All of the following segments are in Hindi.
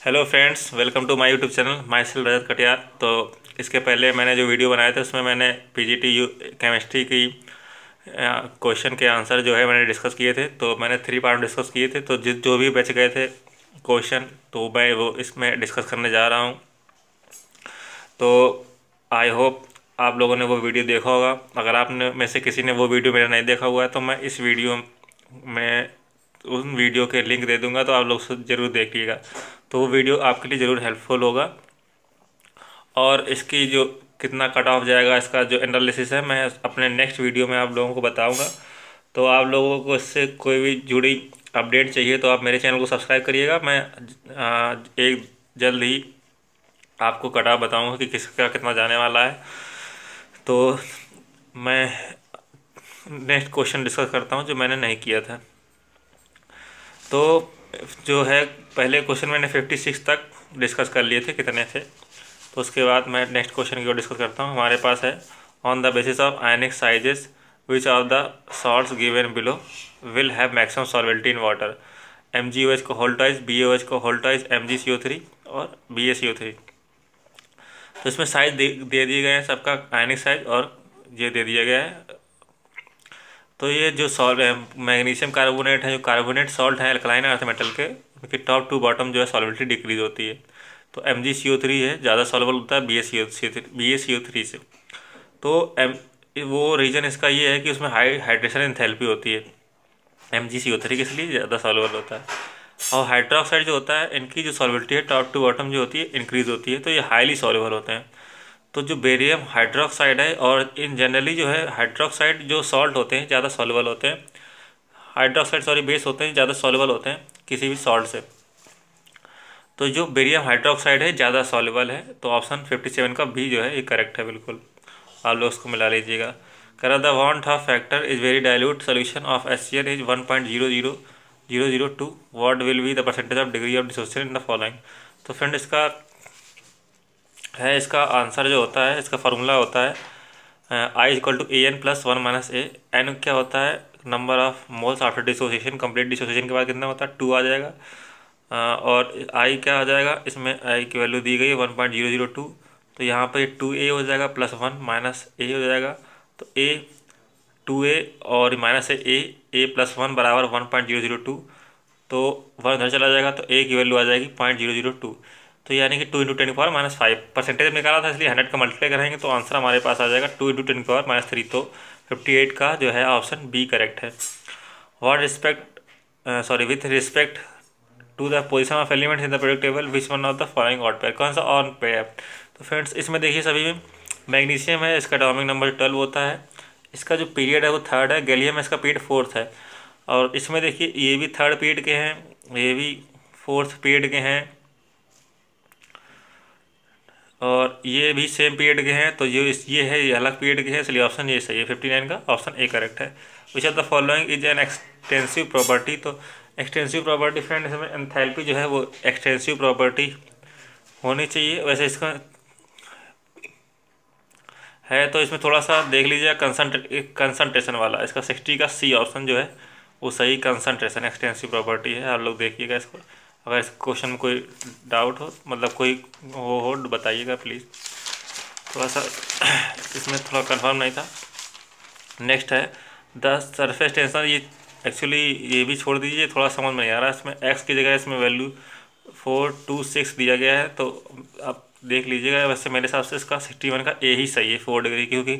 Hello friends, welcome to my YouTube channel myself Rajat Katiyar. तो इसके पहले मैंने जो वीडियो बनाए थे उसमें मैंने पीजीटी केमिस्ट्री की क्वेश्चन के आंसर जो है मैंने डिस्कस किए थे। तो मैंने 3 पार्ट डिस्कस किए थे। तो जो भी बच गए थे क्वेश्चन तो मैं वो इसमें डिस्कस करने जा रहा हूँ। तो आई होप आप लोगों ने वो वीडियो देखा होगा। अगर आपने में से किसी ने वो वीडियो मेरा नहीं देखा हुआ है तो मैं इस वीडियो में उन वीडियो के लिंक दे दूंगा, तो आप लोग ज़रूर देखिएगा। तो वो वीडियो आपके लिए ज़रूर हेल्पफुल होगा। और इसकी जो कितना कट ऑफ जाएगा, इसका जो एनालिसिस है मैं अपने नेक्स्ट वीडियो में आप लोगों को बताऊंगा। तो आप लोगों को इससे कोई भी जुड़ी अपडेट चाहिए तो आप मेरे चैनल को सब्सक्राइब करिएगा। मैं एक जल्द ही आपको कट ऑफ बताऊँगा कि किसका कितना जाने वाला है। तो मैं नेक्स्ट क्वेश्चन डिस्कस करता हूँ जो मैंने नहीं किया था। तो जो है पहले क्वेश्चन मैंने 56 तक डिस्कस कर लिए थे कितने थे। तो उसके बाद मैं नेक्स्ट क्वेश्चन की ओर डिस्कस करता हूँ। हमारे पास है on the basis of ionic sizes which of the salts given below will have maximum solubility in water. MgOH को होल ट्वाइस, BaOH को होल ट्वाइस, MgCO3 और BaCO3। तो इसमें साइज दे दिए गए हैं सबका, आयनिक साइज और ये दे दिया गया है। तो ये जो मैग्नीशियम कार्बोनेट है, जो कार्बोनेट सॉल्ट है एल्कलाइन अर्थ मेटल के, उनकी टॉप टू बॉटम जो है सॉल्वेबिलिटी डिक्रीज होती है। तो MgCO3 है ज़्यादा सॉल्वेबल होता है BaCO3 से। तो वो रीज़न इसका ये है कि उसमें हाई हाइड्रेशन एंथैल्पी होती है MgCO3 के, इसलिए ज़्यादा सॉल्वेबल होता है। और हाइड्रोक्साइड जो होता है इनकी जो सॉल्वेबिलिटी है टॉप टू बॉटम जो होती है इंक्रीज होती है। तो ये हाईली सॉल्वेबल होते हैं। तो जो बेरियम हाइड्रोक्साइड है, और इन जनरली जो है हाइड्रोक्साइड जो सॉल्ट होते हैं ज़्यादा सॉल्युबल होते हैं, हाइड्रोक्साइड सॉरी बेस होते हैं ज़्यादा सॉल्युबल होते हैं किसी भी सॉल्ट से। तो जो बेरियम हाइड्रोक्साइड है ज़्यादा सॉल्युबल है। तो ऑप्शन 57 का भी जो है ये करेक्ट है बिल्कुल। आप लोग उसको मिला लीजिएगा। करा the want of factor is very dilute solution of HCl is 1.00002। What will be the percentage of degree of dissociation in the following. तो फ्रेंड इसका आंसर जो होता है, इसका फार्मूला होता है I=AN+1 - A। एन क्या होता है, number of moles after dissociation. Complete dissociation के बाद कितना होता है, 2 आ जाएगा। और I क्या आ जाएगा, इसमें I की वैल्यू दी गई है 1.002। तो यहाँ पर 2A हो जाएगा +1 - A हो जाएगा। तो A 2A और -A+1 बराबर 1.002। तो 1 उधर चला जाएगा तो A की वैल्यू आ जाएगी 0.002। तो यानी कि 2 × 10⁻⁵ परसेंटेज निकाला था इसलिए 100 का मल्टीप्लाई करेंगे तो आंसर हमारे पास आ जाएगा 2 × 10⁻3। तो 58 का जो है ऑप्शन बी करेक्ट है। With respect to the position of elements in the periodic table which one of the following odd pair, कौन सा ऑन पेयर है। तो फ्रेंड्स इसमें देखिए सभी में मैग्नीशियम है, इसका एटॉमिक नंबर 12 होता है। इसका जो पीरियड है वो 3rd है। गैलियम इसका पीरियड 4th है। और इसमें देखिए ये भी 3rd पीरियड के हैं, ये भी 4th पीरियड के हैं, और ये भी सेम पीरियड के हैं। तो ये है ये अलग पीरियड के हैं, इसलिए ऑप्शन ये सही है। 59 का ऑप्शन ए करेक्ट है। Which of the following is an extensive property. तो एक्सटेंसिव प्रॉपर्टी फ्रेंड इसमें एंथैल्पी जो है वो एक्सटेंसिव प्रॉपर्टी होनी चाहिए। वैसे इसका है तो इसमें थोड़ा सा देख लीजिए कंसंट्रेशन वाला, इसका 60 का सी ऑप्शन जो है वो सही कंसंट्रेशन एक्सटेंसिव प्रॉपर्टी है। आप लोग देखिएगा इसको। अगर इस क्वेश्चन में कोई डाउट हो, मतलब कोई हो बताइएगा प्लीज़। थोड़ा सा इसमें थोड़ा कंफर्म नहीं था। नेक्स्ट है द सरफेस टेंशन। ये एक्चुअली ये भी छोड़ दीजिए, थोड़ा समझ में नहीं आ रहा। इसमें एक्स की जगह इसमें वैल्यू 426 दिया गया है, तो आप देख लीजिएगा। वैसे मेरे हिसाब से इसका 61 का ए ही सही है, 4 डिग्री, क्योंकि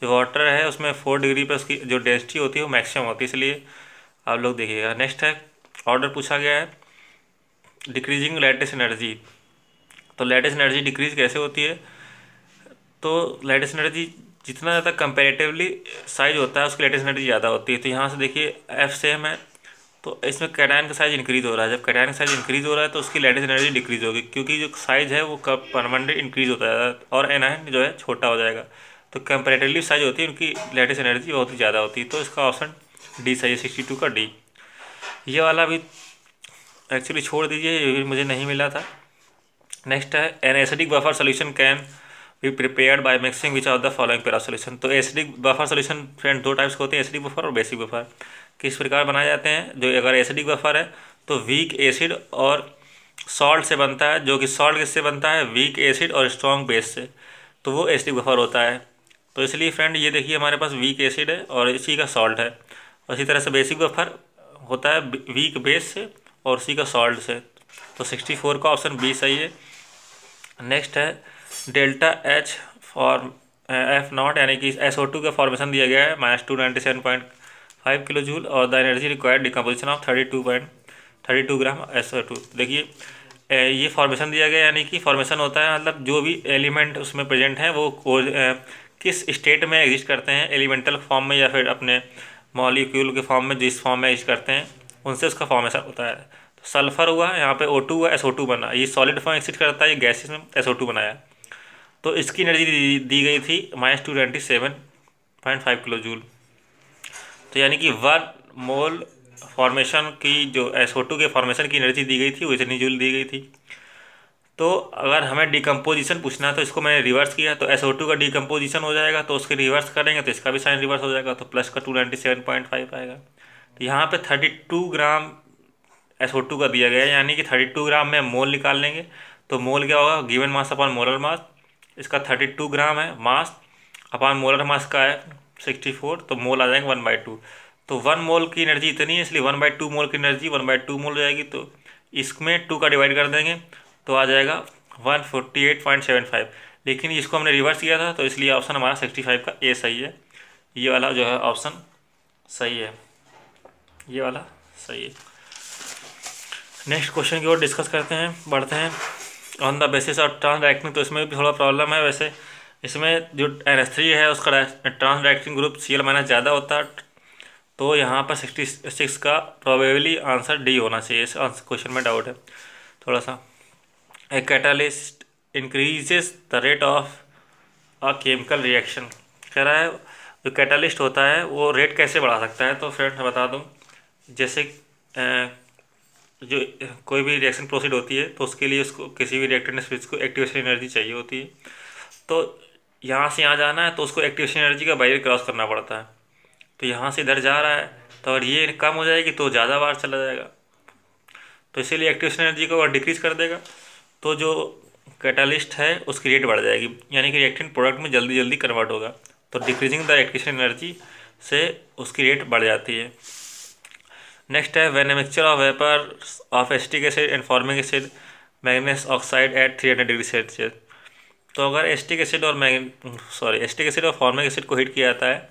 जो वाटर है उसमें 4 डिग्री पर उसकी जो डेंसिटी होती है वो मैक्सिमम होती है, इसलिए आप लोग देखिएगा। नेक्स्ट है ऑर्डर पूछा गया है डिक्रीजिंग लैटिस एनर्जी। तो लैटिस एनर्जी डिक्रीज कैसे होती है। तो लैटिस एनर्जी जितना ज़्यादा कंपेरेटिवली साइज होता है उसकी लैटिस एनर्जी ज़्यादा होती है। तो यहाँ से देखिए F सेम है, तो इसमें कैटायन का साइज इंक्रीज हो रहा है। जब कैटायन का साइज इंक्रीज हो रहा है तो उसकी लैटिस एनर्जी डिक्रीज होगी, क्योंकि जो साइज है वो कब परमानेंट इंक्रीज होता है और एनायन जो है छोटा हो जाएगा। तो कंपेरेटिवली साइज होती है उनकी लैटिस एनर्जी बहुत ही ज़्यादा होती है। तो इसका ऑप्शन डी सही है, 62 का डी। ये वाला भी एक्चुअली छोड़ दीजिए, ये भी मुझे नहीं मिला था। नेक्स्ट है an acidic buffer solution can be prepared by mixing which of the following para solution. तो acidic buffer solution friend 2 types के होते हैं, एसिडिक बफर और बेसिक बफर। किस प्रकार बनाए जाते हैं। जो अगर एसिडिक बफर है तो वीक एसिड और सॉल्ट से बनता है, जो कि सॉल्ट किससे बनता है, वीक एसिड और स्ट्रॉन्ग बेस से, तो वो एसिडिक बफर होता है। तो इसलिए फ्रेंड ये देखिए हमारे पास वीक एसिड है और इसी का सॉल्ट है, और इसी तरह से बेसिक बफर होता है वीक बेस से और उसी का सॉल्ट से। तो 64 का ऑप्शन बी सही है। नेक्स्ट है delta H for F not, यानी कि SO2 का फॉर्मेशन दिया गया है -297.5 किलो जूल और the energy required decomposition of 32 gram SO2। देखिए ये फॉर्मेशन दिया गया, यानी कि फॉर्मेशन होता है मतलब जो भी एलिमेंट उसमें प्रेजेंट हैं वो किस स्टेट में एग्जिस्ट करते हैं, एलिमेंटल फॉर्म में या फिर अपने मॉलिक्यूल के फॉर्म में, जिस फॉर्म में एग्जिस्ट करते हैं उनसे उसका फॉर्मेशन होता है। तो सल्फर हुआ, यहाँ पे O2 हुआ, SO2 बना, ये सॉलिड फॉर्म एग्जिस्ट करता है, ये गैसेस में SO2 बनाया। तो इसकी एनर्जी दी गई थी -227.5 किलो जूल। तो यानी कि 1 मोल फॉर्मेशन की जो SO2 के फॉर्मेशन की एनर्जी दी गई थी वो इतनी जूल दी गई थी। तो अगर हमें डिकम्पोजिशन पूछना है तो इसको मैंने रिवर्स किया, तो SO2 का डिकम्पोजिशन हो जाएगा, तो उसके रिवर्स करेंगे तो इसका भी साइन रिवर्स हो जाएगा, तो प्लस का 297.5 आएगा। तो यहाँ पे 32 ग्राम SO2 का दिया गया है, यानी कि 32 ग्राम में मोल निकाल लेंगे, तो मोल क्या होगा, given mass upon molar mass. इसका 32 ग्राम है मास, अपॉन मोलर मास का है 64, तो मोल आ जाएंगे 1/2। तो 1 मोल की एनर्जी इतनी है, इसलिए 1/2 मोल की एनर्जी 1/2 मोल हो जाएगी। तो इसमें 2 का डिवाइड कर देंगे तो आ जाएगा 148.75। लेकिन इसको हमने रिवर्स किया था, तो इसलिए ऑप्शन हमारा 65 का ए सही है। ये वाला जो है ऑप्शन सही है, ये वाला सही है। नेक्स्ट क्वेश्चन की ओर डिस्कस करते हैं, बढ़ते हैं। On the basis of trans directing, तो इसमें भी थोड़ा प्रॉब्लम है। वैसे इसमें जो NH3 है उसका ट्रांस डायरेक्टिंग ग्रुप Cl- ज़्यादा होता है, तो यहाँ पर 66 का प्रोबेबली आंसर डी होना चाहिए। इस क्वेश्चन में डाउट है थोड़ा सा। A catalyst increases the rate of a chemical reaction, कह रहा है जो कैटालिस्ट होता है वो रेट कैसे बढ़ा सकता है। तो फ्रेंड्स मैं बता दूं, जैसे जो कोई भी रिएक्शन प्रोसीड होती है तो उसके लिए उसको किसी भी रिएक्टेंट स्पीशीज को एक्टिवेशन एनर्जी चाहिए होती है। तो यहाँ से यहाँ जाना है तो उसको एक्टिवेशन एनर्जी का बैरियर क्रॉस करना पड़ता है। तो यहाँ से इधर जा रहा है तो अगर ये कम हो जाएगी तो ज़्यादा बार चला जाएगा, तो इसीलिए एक्टिवेशन एनर्जी को अगर डिक्रीज कर देगा तो जो कैटालिस्ट है उसकी रेट बढ़ जाएगी, यानी कि रिएक्टेंट प्रोडक्ट में जल्दी जल्दी कन्वर्ट होगा। तो डिक्रीजिंग द एक्टिवेशन एनर्जी से उसकी रेट बढ़ जाती है। नेक्स्ट है when a mixture of vapour of acetic acid and formic acid manganese oxide at 300 degree Celsius. तो अगर एसिटिक एसिड और फॉर्मिक एसिड को हीट किया जाता है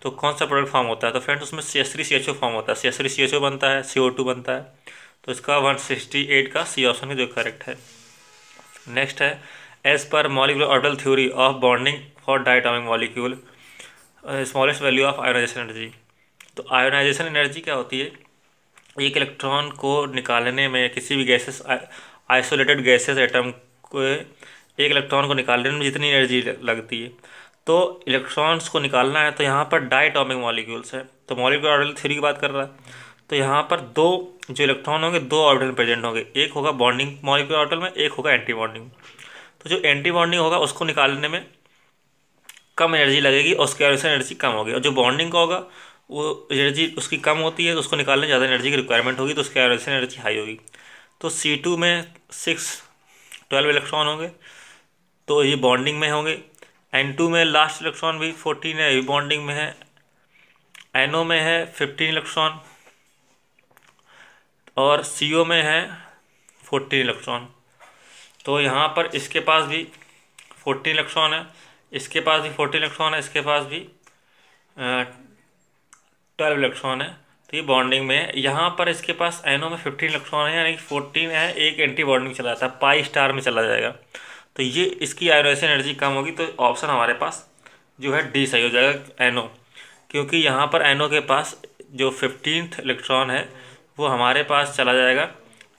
तो कौन सा प्रोडक्ट फॉर्म होता है। तो फ्रेंड्स उसमें CH3CHO फॉर्म होता है, CH3CHO बनता है, CO2 बनता है। तो इसका 168 का सी ऑप्शन है जो करेक्ट है। नेक्स्ट है as per molecular orbital theory of bonding for diatomic molecule smallest value of ionisation energy. तो आयोनाइजेशन एनर्जी क्या होती है, एक इलेक्ट्रॉन को निकालने में किसी भी गैसेस आइसोलेटेड गैसेस एटम को एक इलेक्ट्रॉन को निकालने में जितनी एनर्जी लगती है, तो इलेक्ट्रॉन्स को निकालना है तो यहाँ पर डायटोमिक मॉलिक्यूल्स है। तो मॉलिक्यूलर ऑर्बिटल थ्योरी की बात कर रहा है, तो यहाँ पर दो जो इलेक्ट्रॉन होंगे 2 ऑर्बिटल प्रेजेंट होंगे, एक होगा बॉन्डिंग मॉलिक्यूलर ऑर्बिटल में, एक होगा एंटी बॉन्डिंग। तो जो एंटी बॉन्डिंग होगा उसको निकालने में कम एनर्जी लगेगी और उसकी एनर्जी कम होगी, और जो बॉन्डिंग का होगा वो एनर्जी उसकी कम होती है तो उसको निकालने ज़्यादा एनर्जी की रिक्वायरमेंट होगी, तो उसकी एनर्जी हाई होगी। तो C2 में 12 इलेक्ट्रॉन होंगे तो ये बॉन्डिंग में होंगे। N2 में लास्ट इलेक्ट्रॉन भी 14 है, ये बॉन्डिंग में है। NO में है 15 इलेक्ट्रॉन और CO में है 14 इलेक्ट्रॉन। तो यहाँ पर इसके पास भी 14 इलेक्ट्रॉन है, इसके पास भी 14 इलेक्ट्रॉन है, इसके पास भी 12 इलेक्ट्रॉन है, तो ये बॉन्डिंग में है। यहाँ पर इसके पास NO में 15 इलेक्ट्रॉन है, यानी कि 14 है, एक एंटी बॉन्डिंग चला जाता है, पाई स्टार में चला जाएगा, तो ये इसकी आयोनाइजेशन एनर्जी कम होगी। तो ऑप्शन हमारे पास जो है डी सही हो जाएगा, NO, क्योंकि यहाँ पर NO के पास जो 15th इलेक्ट्रॉन है वो हमारे पास चला जाएगा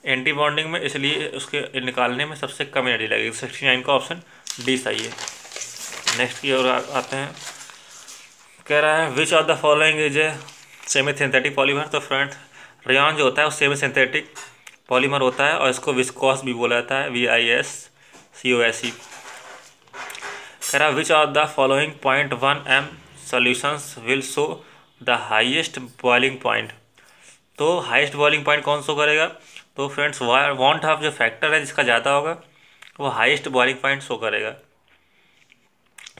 एंटी बॉन्डिंग में, इसलिए उसके निकालने में सबसे कम एनर्जी लगेगी। 69 का ऑप्शन डी सही है। नेक्स्ट की ओर आते हैं, कह रहा है which of the following is a semi synthetic polymer. तो फ्रेंड रेयॉन जो होता है वो सेमी सिंथेटिक पॉलीमर होता है और इसको विस्कोस भी बोला जाता है, VISCOSE। कह रहा है which of the following 0.1 m solutions will show the highest boiling point. तो हाईएस्ट बॉइलिंग पॉइंट कौन शो करेगा, तो फ्रेंड्स वांट ऑफ जो फैक्टर है जिसका ज़्यादा होगा वो हाईएस्ट बॉइलिंग पॉइंट शो करेगा।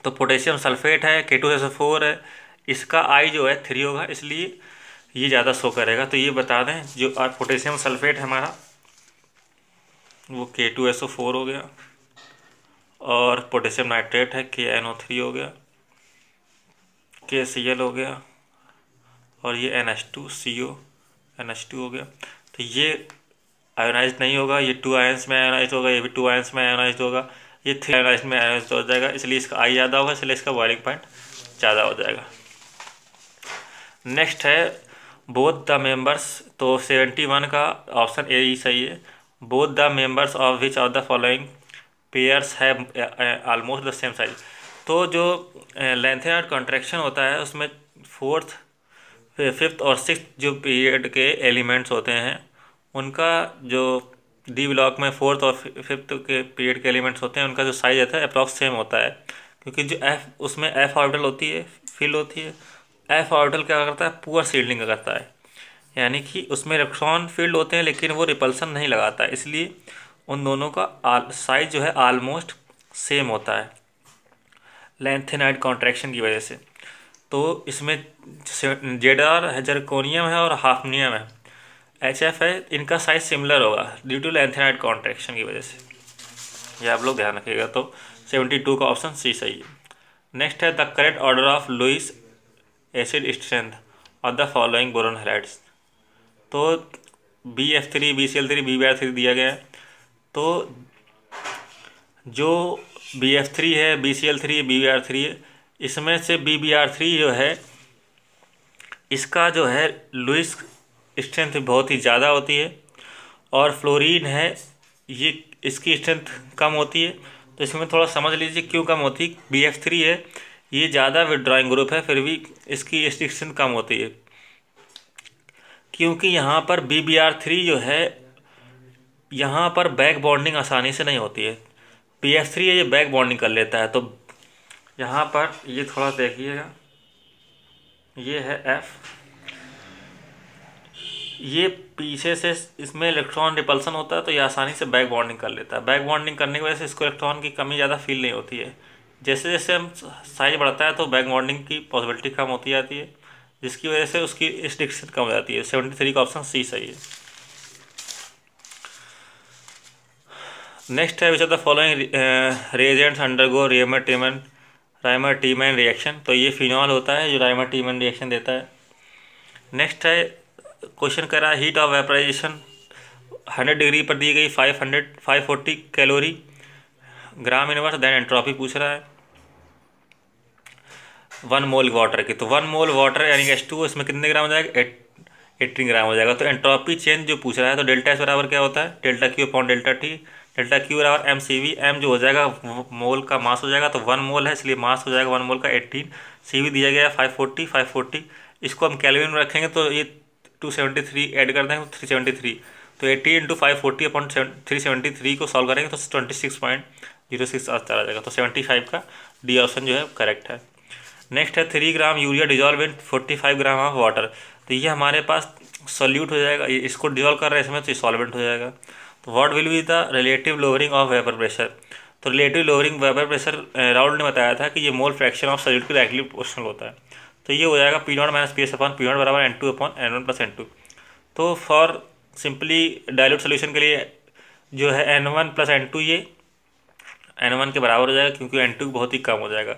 तो पोटेशियम सल्फेट है K2SO4 है, इसका आई जो है 3 होगा, इसलिए ये ज़्यादा शो करेगा। तो ये बता दें जो पोटेशियम सल्फेट है हमारा वो K2SO4 हो गया, और पोटेशियम नाइट्रेट है KNO3 हो गया, KCl हो गया, और ये NH2CO NH2 हो गया। तो ये आयोनाइज नहीं होगा, ये 2 आयंस में आयोनाइज होगा, ये भी 2 आयंस में आयोनाइज होगा, ये 3 आयोनाइज में आयोनाइज हो जाएगा, इसलिए इसका आई ज़्यादा होगा, इसलिए इसका बॉइलिंग पॉइंट ज़्यादा हो जाएगा। नेक्स्ट है बोथ द मेंबर्स, तो 71 का ऑप्शन ए ही सही है। Both the members of which of the following pairs है ऑलमोस्ट द सेम साइज। तो जो लेंथेनॉइड कॉन्ट्रैक्शन होता है उसमें 4th, 5th और 6th जो पीरियड के एलिमेंट्स होते हैं उनका जो डी ब्लॉक में 4th और 5th के पीरियड के एलिमेंट्स होते हैं उनका जो साइज होता है अप्रॉक्स सेम होता है, क्योंकि जो एफ उसमें एफ ऑर्बिटल होती है, फिल होती है। एफ ऑर्बिटल क्या करता है, पुअर सीडलिंग करता है, यानी कि उसमें इलेक्ट्रॉन फील्ड होते हैं लेकिन वो रिपल्सन नहीं लगाता है, इसलिए उन दोनों का साइज जो है ऑलमोस्ट सेम होता है लेंथेनाइड कॉन्ट्रैक्शन की वजह से। तो इसमें जेडार है, जर्कोनियम है और हाफनियम है, HF है, इनका साइज सिमिलर होगा ड्यू टू लेंथेनाइड कॉन्ट्रैक्शन की वजह से, ये आप लोग ध्यान रखिएगा। तो 72 का ऑप्शन सी सही है। नेक्स्ट है the correct order of Lewis acid strength of the following boron halides. तो BF3 BCl3 BBr3 दिया गया है। तो जो BF3 है, BCl3 BBr3 है, इसमें से BBr3 जो है इसका जो है लुईस स्ट्रेंथ बहुत ही ज़्यादा होती है, और फ्लोरीन है ये इसकी स्ट्रेंथ कम होती है। तो इसमें थोड़ा समझ लीजिए क्यों कम होती है। BF3 है ये ज़्यादा विड्रॉइंग ग्रुप है, फिर भी इसकी स्ट्रेंथ कम होती है, क्योंकि यहाँ पर BBr3 जो है यहाँ पर बैक बॉन्डिंग आसानी से नहीं होती है। BF3 है ये बैक बॉन्डिंग कर लेता है। तो यहाँ पर ये थोड़ा देखिएगा, ये है F, ये पीछे से इसमें इलेक्ट्रॉन रिपल्सन होता है तो ये आसानी से बैक बॉन्डिंग कर लेता है। बैक बॉन्डिंग करने की वजह से इसको इलेक्ट्रॉन की कमी ज़्यादा फील नहीं होती है। जैसे जैसे हम साइज बढ़ता है तो बैक बॉन्डिंग की पॉसिबिलिटी कम होती जाती है, जिसकी वजह से उसकी स्ट्रिक्शन कम हो जाती है। 73 का ऑप्शन सी सही है। नेक्स्ट है which of the following reagents undergo Reimer Tiemann reaction. तो ये फिनॉल होता है जो राइमर-टीमैन रिएक्शन देता है। नेक्स्ट है क्वेश्चन कर रहा है हीट ऑफ वेपराइजेशन 100 डिग्री पर दी गई 540 कैलोरी ग्राम इनवर्स, देन एंट्रोपी पूछ रहा है 1 मोल वाटर की। तो 1 मोल वाटर यानी कि H2O, इसमें कितने ग्राम हो जाएगा, 18 ग्राम हो जाएगा। तो एंट्रोपी चेंज जो पूछ रहा है तो डेल्टा एस बराबर क्या होता है, delta Q upon delta T. Delta Q बराबर MCV, M जो हो जाएगा मोल का मास हो जाएगा, तो 1 मोल है इसलिए मास हो जाएगा 1 मोल का 18। CV दिया गया है 540, इसको हम कैलविन में रखेंगे तो ये 273 ऐड कर देंगे 373। तो 80 × 540 अपॉन 373 को सॉल्व करेंगे तो 26.06 आता आ जाएगा। तो 75 का डी ऑप्शन जो है करेक्ट है। नेक्स्ट है 3 gram urea dissolve in 45 gram of water. तो ये हमारे पास सॉल्यूट हो जाएगा, ये इसको डिजॉल्व कर रहे हैं इसमें तो ये सॉल्वेंट हो जाएगा। तो what will be the relative lowering of vapour pressure. तो relative lowering vapour pressure Raoult ने बताया था कि ये मोल फ्रैक्शन ऑफ सॉल्यूट के डायरेक्टली प्रोपोर्शनल होता है। तो ये हो जाएगा P0 - PS अपॉन P0 बराबर N2 अपॉन N1 + N2। तो फॉर सिंपली डायल्यूट सोल्यूशन के लिए जो है N1 + N2 ये N1 के बराबर हो जाएगा, क्योंकि N2 बहुत ही कम हो जाएगा।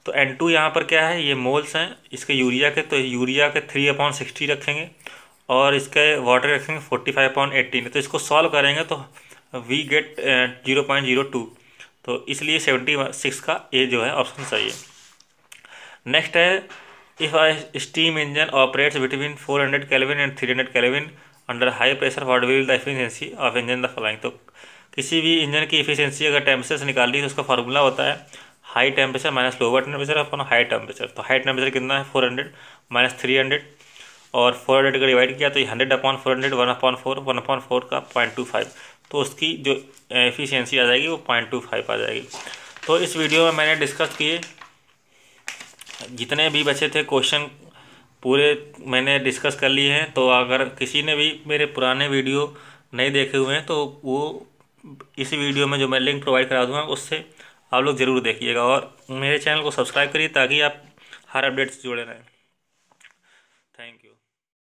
तो N2 यहाँ पर क्या है, ये मोल्स हैं इसके यूरिया के, तो यूरिया के 3/60 रखेंगे और इसके वाटर रखेंगे 45/18। तो इसको सॉल्व करेंगे तो वी गेट 0.02। तो इसलिए 76 का ए जो है ऑप्शन सही है। नेक्स्ट है if a steam engine operates between 400 kelvin and 300 kelvin under high pressure, what will the efficiency of engine the following. तो किसी भी इंजन की एफिशिएंसी अगर टेम्परेचर से निकालनी है तो उसका फार्मूला होता है high temperature minus lower temperature upon high temperature. तो हाई टेम्परेचर कितना है 400 माइनस 300, और 400 का डिवाइड किया तो 100/400 1/4 1/4 का 0.25। तो उसकी जो एफिशिएंसी आ जाएगी वो 0.25 आ जाएगी। तो इस वीडियो में मैंने डिस्कस किए जितने भी बचे थे क्वेश्चन पूरे मैंने डिस्कस कर लिए हैं। तो अगर किसी ने भी मेरे पुराने वीडियो नहीं देखे हुए हैं तो वो इसी वीडियो में जो मैं लिंक प्रोवाइड करा दूँगा उससे आप लोग ज़रूर देखिएगा, और मेरे चैनल को सब्सक्राइब करिए ताकि आप हर अपडेट से जुड़े रहें।